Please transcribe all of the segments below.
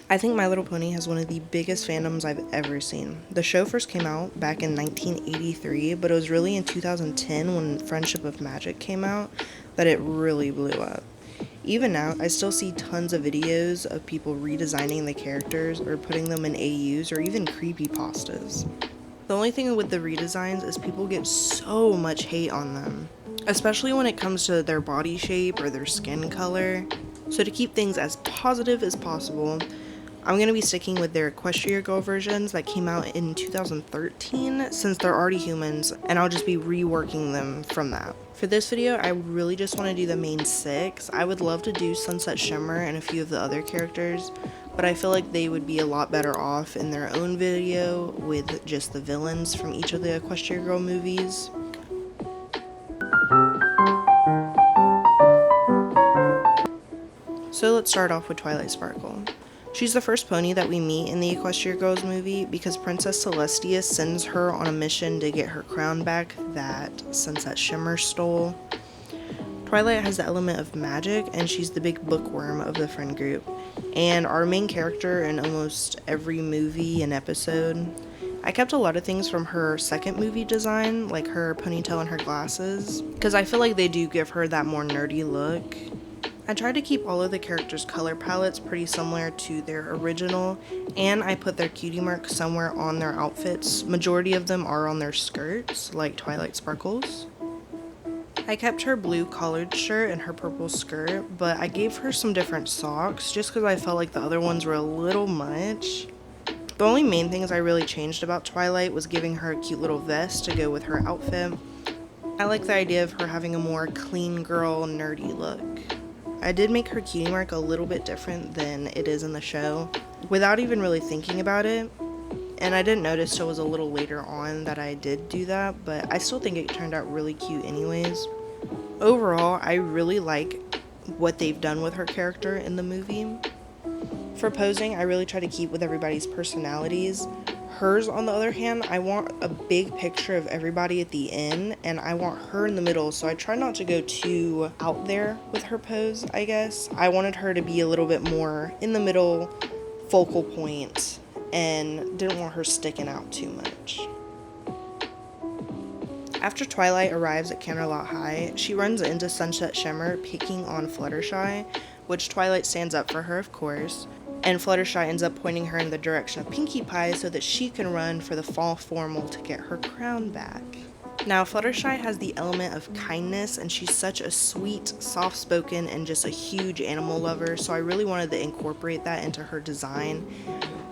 I think My Little Pony has one of the biggest fandoms I've ever seen. The show first came out back in 1983, but it was really in 2010 when Friendship of Magic came out that it really blew up. Even now, I still see tons of videos of people redesigning the characters or putting them in AUs or even creepypastas. The only thing with the redesigns is people get so much hate on them, especially when it comes to their body shape or their skin color. So to keep things as positive as possible, I'm going to be sticking with their Equestria Girl versions that came out in 2013 since they're already humans, and I'll just be reworking them from that. For this video, I really just want to do the main 6. I would love to do Sunset Shimmer and a few of the other characters, but I feel like they would be a lot better off in their own video with just the villains from each of the Equestria Girl movies. So let's start off with Twilight Sparkle. She's the first pony that we meet in the Equestria Girls movie because Princess Celestia sends her on a mission to get her crown back that Sunset Shimmer stole. Twilight has the element of magic, and she's the big bookworm of the friend group, and our main character in almost every movie and episode. I kept a lot of things from her second movie design, like her ponytail and her glasses, because I feel like they do give her that more nerdy look. I tried to keep all of the characters' color palettes pretty similar to their original, and I put their cutie mark somewhere on their outfits. Majority of them are on their skirts, like Twilight Sparkle's. I kept her blue collared shirt and her purple skirt, but I gave her some different socks just because I felt like the other ones were a little much. The only main things I really changed about Twilight was giving her a cute little vest to go with her outfit. I like the idea of her having a more clean girl, nerdy look. I did make her cutie mark a little bit different than it is in the show, without even really thinking about it, and I didn't notice till it was a little later on that I did do that, but I still think it turned out really cute anyways. Overall, I really like what they've done with her character in the movie. For posing, I really try to keep with everybody's personalities. Hers, on the other hand, I want a big picture of everybody at the end, and I want her in the middle, so I try not to go too out there with her pose, I guess. I wanted her to be a little bit more in the middle, focal point, and didn't want her sticking out too much. After Twilight arrives at Canterlot High, she runs into Sunset Shimmer picking on Fluttershy, which Twilight stands up for her, of course, and Fluttershy ends up pointing her in the direction of Pinkie Pie so that she can run for the fall formal to get her crown back. Now, Fluttershy has the element of kindness, and she's such a sweet, soft-spoken, and just a huge animal lover, so I really wanted to incorporate that into her design.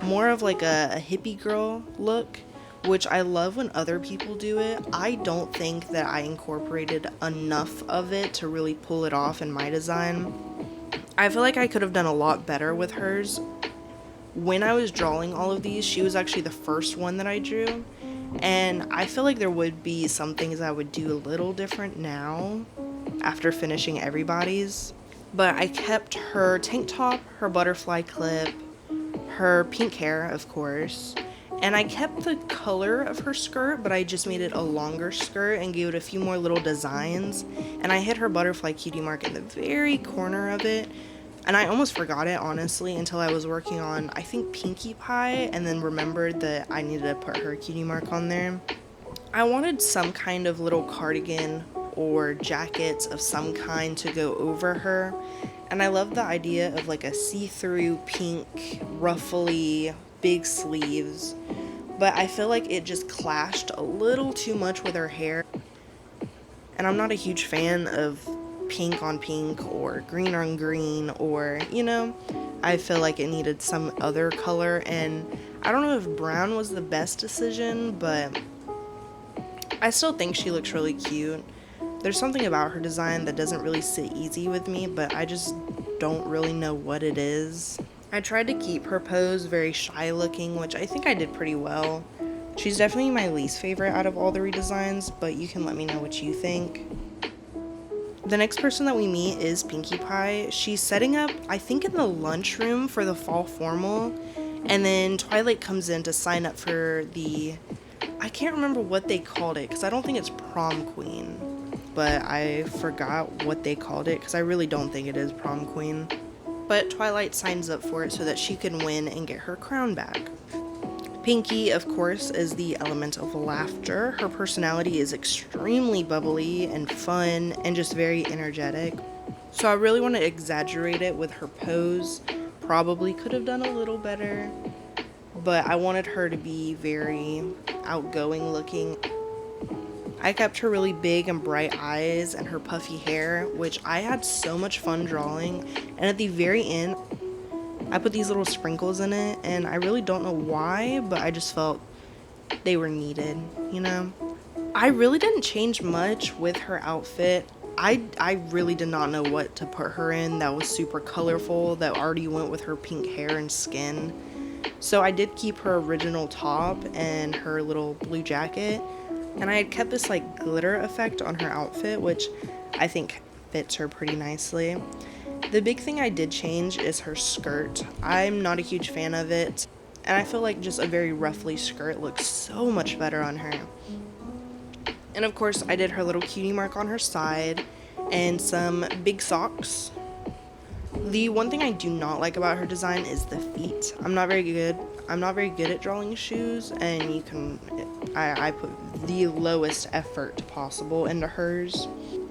More of like a hippie girl look, which I love when other people do it. I don't think that I incorporated enough of it to really pull it off in my design. I feel like I could have done a lot better with hers. When I was drawing all of these, she was actually the first one that I drew, and I feel like there would be some things I would do a little different now after finishing everybody's. But I kept her tank top, her butterfly clip, her pink hair, of course, and I kept the color of her skirt, but I just made it a longer skirt and gave it a few more little designs, and I hid her butterfly cutie mark in the very corner of it, and I almost forgot it, honestly, until I was working on, I think, Pinkie Pie, and then remembered that I needed to put her cutie mark on there. I wanted some kind of little cardigan or jackets of some kind to go over her, and I love the idea of like a see-through pink, ruffly, big sleeves, but I feel like it just clashed a little too much with her hair, and I'm not a huge fan of pink on pink or green on green, or, I feel like it needed some other color, and I don't know if brown was the best decision, but I still think she looks really cute. There's something about her design that doesn't really sit easy with me, but I just don't really know what it is. I tried to keep her pose very shy looking, which I think I did pretty well. She's definitely my least favorite out of all the redesigns, but you can let me know what you think. The next person that we meet is Pinkie Pie. She's setting up, I think, in the lunchroom for the fall formal, and then Twilight comes in to sign up for I can't remember what they called it, because I don't think it's prom queen, but I forgot what they called it, because I really don't think it is prom queen. but Twilight signs up for it so that she can win and get her crown back. Pinkie, of course, is the element of laughter. Her personality is extremely bubbly and fun and just very energetic. So I really want to exaggerate it with her pose. Probably could have done a little better, but I wanted her to be very outgoing looking. I kept her really big and bright eyes and her puffy hair, which I had so much fun drawing. And at the very end, I put these little sprinkles in it, and I really don't know why, but I just felt they were needed, you know? I really didn't change much with her outfit. I really did not know what to put her in that was super colorful, that already went with her pink hair and skin. So I did keep her original top and her little blue jacket, and I had kept this like glitter effect on her outfit, which I think fits her pretty nicely. The big thing I did change is her skirt. I'm not a huge fan of it, and I feel like just a very ruffly skirt looks so much better on her. And of course, I did her little cutie mark on her side and some big socks. The one thing I do not like about her design is the feet. I'm not very good at drawing shoes, and I put the lowest effort possible into hers.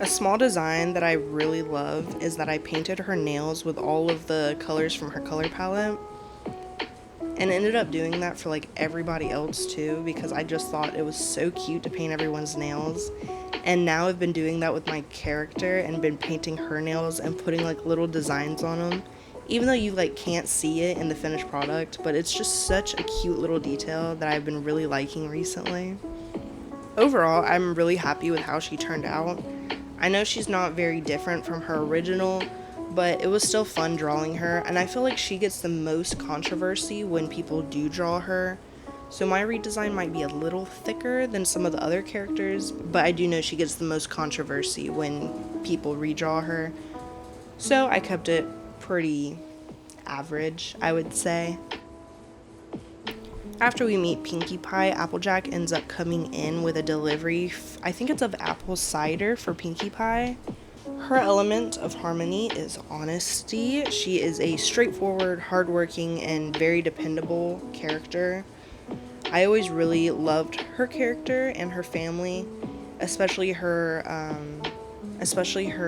A small design that I really love is that I painted her nails with all of the colors from her color palette, and ended up doing that for like everybody else too, because I just thought it was so cute to paint everyone's nails. And now I've been doing that with my character and been painting her nails and putting like little designs on them, even though you like can't see it in the finished product, but it's just such a cute little detail that I've been really liking recently. Overall, I'm really happy with how she turned out. I know she's not very different from her original, but it was still fun drawing her, and I feel like she gets the most controversy when people do draw her. So my redesign might be a little thicker than some of the other characters, but I do know she gets the most controversy when people redraw her. So I kept it pretty average, I would say. After we meet Pinkie Pie, Applejack ends up coming in with a delivery, I think it's of apple cider for Pinkie Pie. Her element of harmony is honesty. She is a straightforward, hardworking, and very dependable character. I always really loved her character and her family, especially her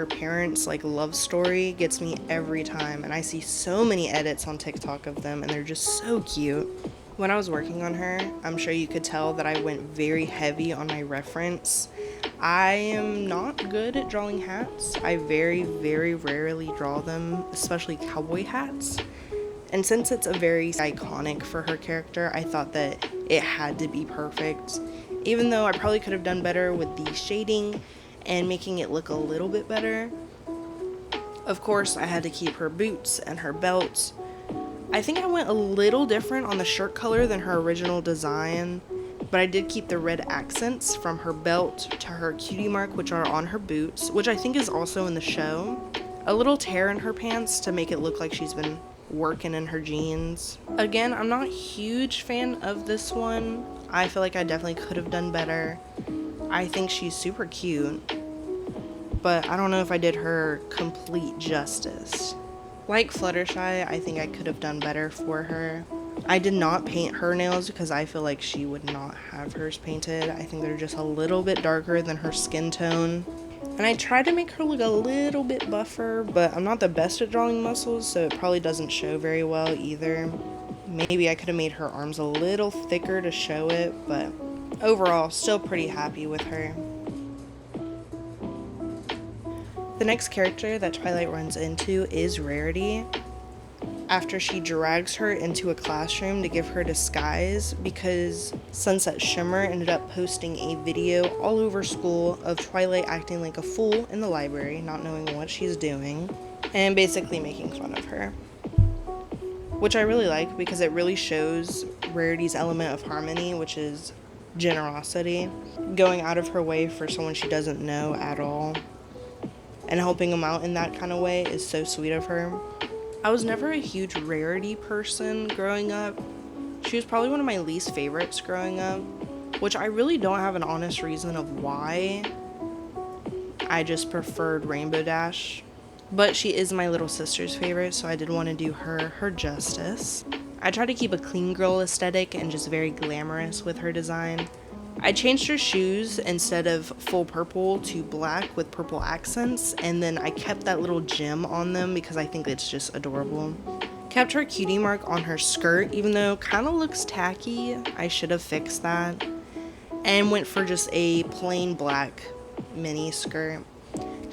parents' like love story gets me every time, and I see so many edits on TikTok of them, and they're just so cute. When I was working on her, I'm sure you could tell that I went very heavy on my reference. I am not good at drawing hats. I very, very rarely draw them, especially cowboy hats. And since it's a very iconic for her character, I thought that it had to be perfect. Even though I probably could have done better with the shading and making it look a little bit better. Of course, I had to keep her boots and her belt. I think I went a little different on the shirt color than her original design, but I did keep the red accents from her belt to her cutie mark, which are on her boots, which I think is also in the show. A little tear in her pants to make it look like she's been working in her jeans. Again, I'm not a huge fan of this one. I feel like I definitely could have done better. I think she's super cute, but I don't know if I did her complete justice. Like Fluttershy, I think I could have done better for her. I did not paint her nails because I feel like she would not have hers painted. I think they're just a little bit darker than her skin tone. And I tried to make her look a little bit buffer, but I'm not the best at drawing muscles, so it probably doesn't show very well either. Maybe I could have made her arms a little thicker to show it, but overall, still pretty happy with her. The next character that Twilight runs into is Rarity, after she drags her into a classroom to give her disguise because Sunset Shimmer ended up posting a video all over school of Twilight acting like a fool in the library, not knowing what she's doing, and basically making fun of her. Which I really like because it really shows Rarity's element of harmony, which is generosity, going out of her way for someone she doesn't know at all, and helping them out in that kind of way is so sweet of her. I was never a huge Rarity person growing up. She was probably one of my least favorites growing up, which I really don't have an honest reason of why. I just preferred Rainbow Dash but she is my little sister's favorite, so I did want to do her justice. I try to keep a clean girl aesthetic and just very glamorous with her design. I changed her shoes instead of full purple to black with purple accents, and then I kept that little gem on them because I think it's just adorable. Kept her cutie mark on her skirt, even though it kind of looks tacky. I should have fixed that. And went for just a plain black mini skirt.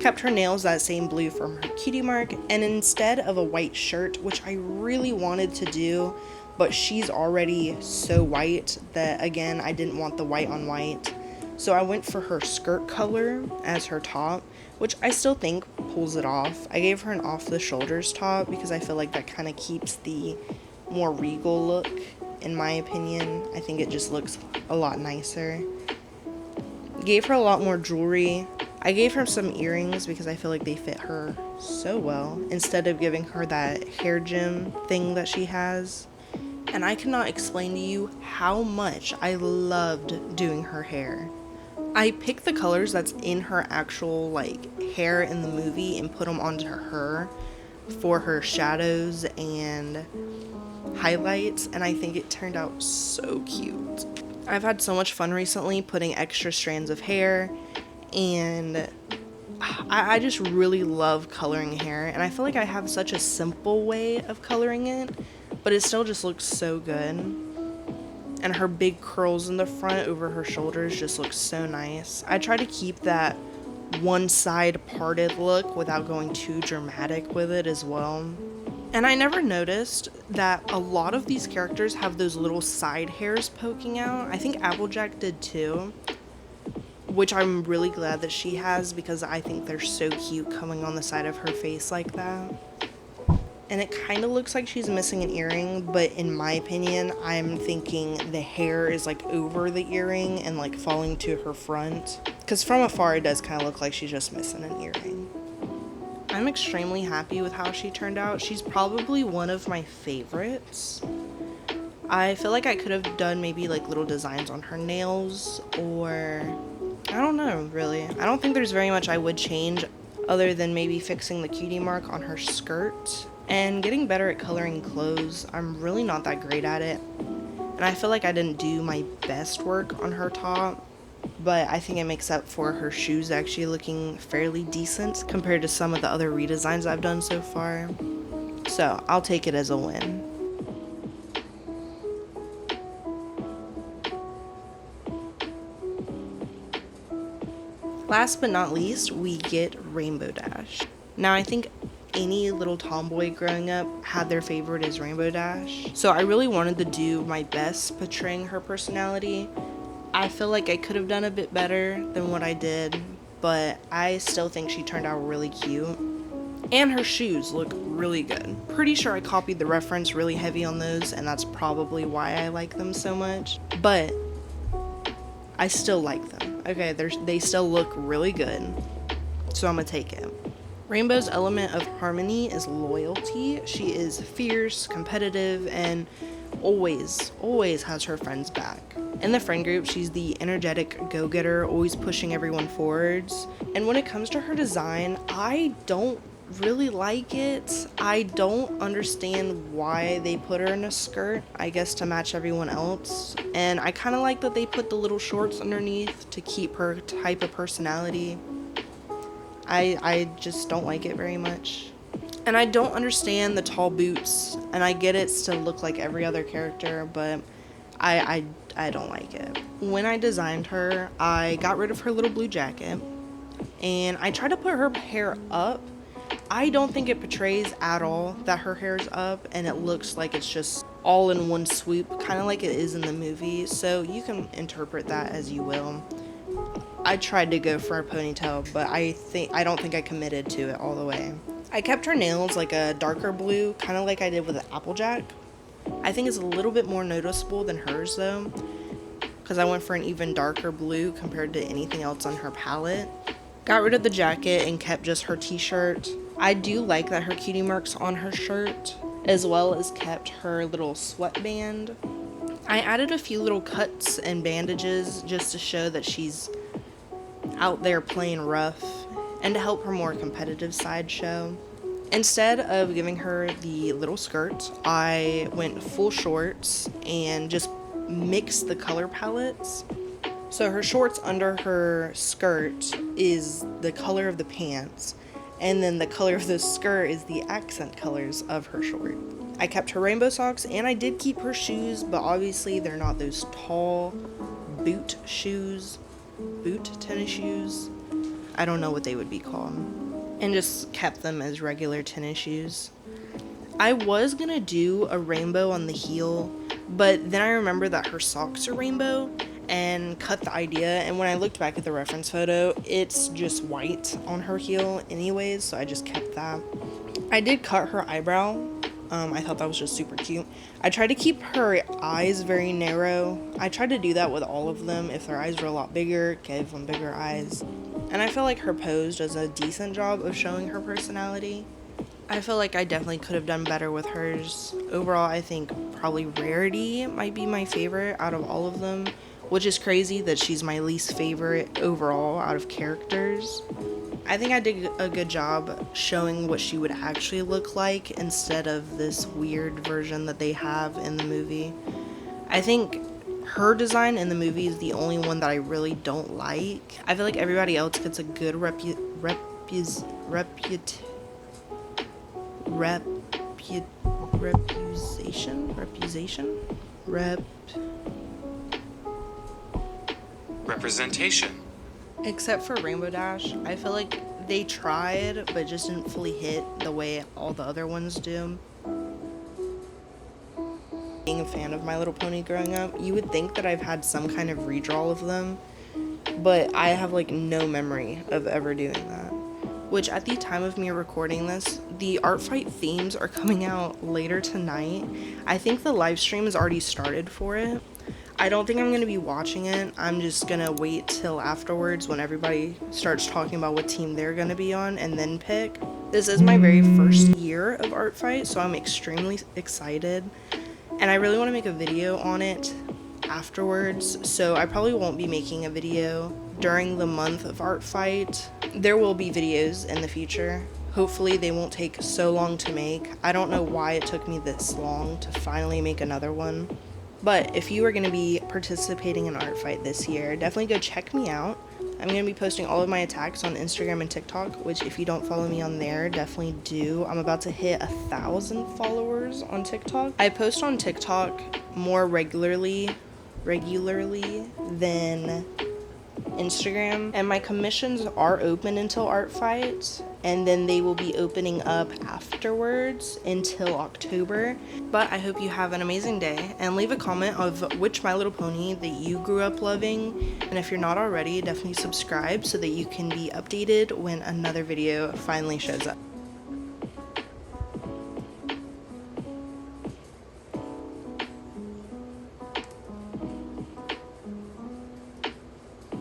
Kept her nails that same blue from her cutie mark, and instead of a white shirt, which I really wanted to do, but she's already so white that, again, I didn't want the white on white. So I went for her skirt color as her top, which I still think pulls it off. I gave her an off the shoulders top because I feel like that kind of keeps the more regal look, in my opinion. I think it just looks a lot nicer. Gave her a lot more jewelry. I gave her some earrings because I feel like they fit her so well, instead of giving her that hair gem thing that she has. And I cannot explain to you how much I loved doing her hair. I picked the colors that's in her actual hair in the movie and put them onto her for her shadows and highlights, and I think it turned out so cute. I've had so much fun recently putting extra strands of hair, and I just really love coloring hair, and I feel like I have such a simple way of coloring it, but it still just looks so good. And her big curls in the front over her shoulders just look so nice. I try to keep that one side parted look without going too dramatic with it as well. And I never noticed that a lot of these characters have those little side hairs poking out. I think Applejack did too, which I'm really glad that she has because I think they're so cute coming on the side of her face like that. And it kind of looks like she's missing an earring, but in my opinion, I'm thinking the hair is over the earring and falling to her front. Because from afar, it does kind of look like she's just missing an earring. I'm extremely happy with how she turned out. She's probably one of my favorites. I feel like I could have done maybe little designs on her nails, or I don't know, really. I don't think there's very much I would change other than maybe fixing the cutie mark on her skirt and getting better at coloring clothes. I'm really not that great at it, and I feel like I didn't do my best work on her top, but I think it makes up for her shoes actually looking fairly decent compared to some of the other redesigns I've done so far. So I'll take it as a win. Last but not least, we get Rainbow Dash. Now I think any little tomboy growing up had their favorite as Rainbow Dash, so I really wanted to do my best portraying her personality. I feel like I could have done a bit better than what I did, but I still think she turned out really cute. And her shoes look really good. Pretty sure I copied the reference really heavy on those, and that's probably why I like them so much, but I still like them. Okay, they still look really good, so I'm gonna take it. Rainbow's element of harmony is loyalty. She is fierce, competitive, and always has her friends back. In the friend group, she's the energetic go-getter, always pushing everyone forwards. And when it comes to her design, I don't really like it. I don't understand why they put her in a skirt, I guess to match everyone else. And I kind of like that they put the little shorts underneath to keep her type of personality. I just don't like it very much. And I don't understand the tall boots, and I get it's to look like every other character, but I don't like it. When I designed her, I got rid of her little blue jacket, and I tried to put her hair up. I don't think it portrays at all that her hair's up, and it looks like it's just all in one swoop, kind of like it is in the movie, so you can interpret that as you will. I tried to go for a ponytail, but I don't think I committed to it all the way. I kept her nails like a darker blue, kind of like I did with Applejack. I think it's a little bit more noticeable than hers though, because I went for an even darker blue compared to anything else on her palette. Got rid of the jacket and kept just her t-shirt. I do like that her cutie mark's on her shirt, as well as kept her little sweatband. I added a few little cuts and bandages just to show that she's out there playing rough and to help her more competitive side show. Instead of giving her the little skirt, I went full shorts and just mixed the color palettes. So her shorts under her skirt is the color of the pants, and then the color of the skirt is the accent colors of her short. I kept her rainbow socks, and I did keep her shoes, but obviously they're not those tall boot tennis shoes. I don't know what they would be called. And just kept them as regular tennis shoes. I was gonna do a rainbow on the heel, but then I remembered that her socks are rainbow and cut the idea, and when I looked back at the reference photo, it's just white on her heel anyways, so I just kept that. I did cut her eyebrow. I thought that was just super cute. I tried to keep her eyes very narrow. I tried to do that with all of them. If their eyes were a lot bigger, give them bigger eyes. And I feel like her pose does a decent job of showing her personality. I feel like I definitely could have done better with hers. Overall, I think probably Rarity might be my favorite out of all of them, which is crazy that she's my least favorite overall out of characters. I think I did a good job showing what she would actually look like instead of this weird version that they have in the movie. I think her design in the movie is the only one that I really don't like. I feel like everybody else gets a good reputation. Except for Rainbow Dash, I feel like they tried, but just didn't fully hit the way all the other ones do. Being a fan of My Little Pony growing up, you would think that I've had some kind of redraw of them, but I have like no memory of ever doing that. Which at the time of me recording this, the art fight themes are coming out later tonight. I think the live stream has already started for it. I don't think I'm going to be watching it. I'm just going to wait till afterwards when everybody starts talking about what team they're going to be on and then pick. This is my very first year of art fight, so I'm extremely excited. And I really want to make a video on it afterwards, so I probably won't be making a video during the month of art fight. There will be videos in the future. Hopefully they won't take so long to make. I don't know why it took me this long to finally make another one. But if you are going to be participating in art fight this year, definitely go check me out. I'm going to be posting all of my attacks on Instagram and TikTok, which if you don't follow me on there, definitely do. I'm about to hit 1,000 followers on TikTok. I post on TikTok more regularly than Instagram, and my commissions are open until art fight, and then they will be opening up afterwards until October. But I hope you have an amazing day, and leave a comment of which My Little Pony that you grew up loving, and if you're not already, definitely subscribe so that you can be updated when another video finally shows up.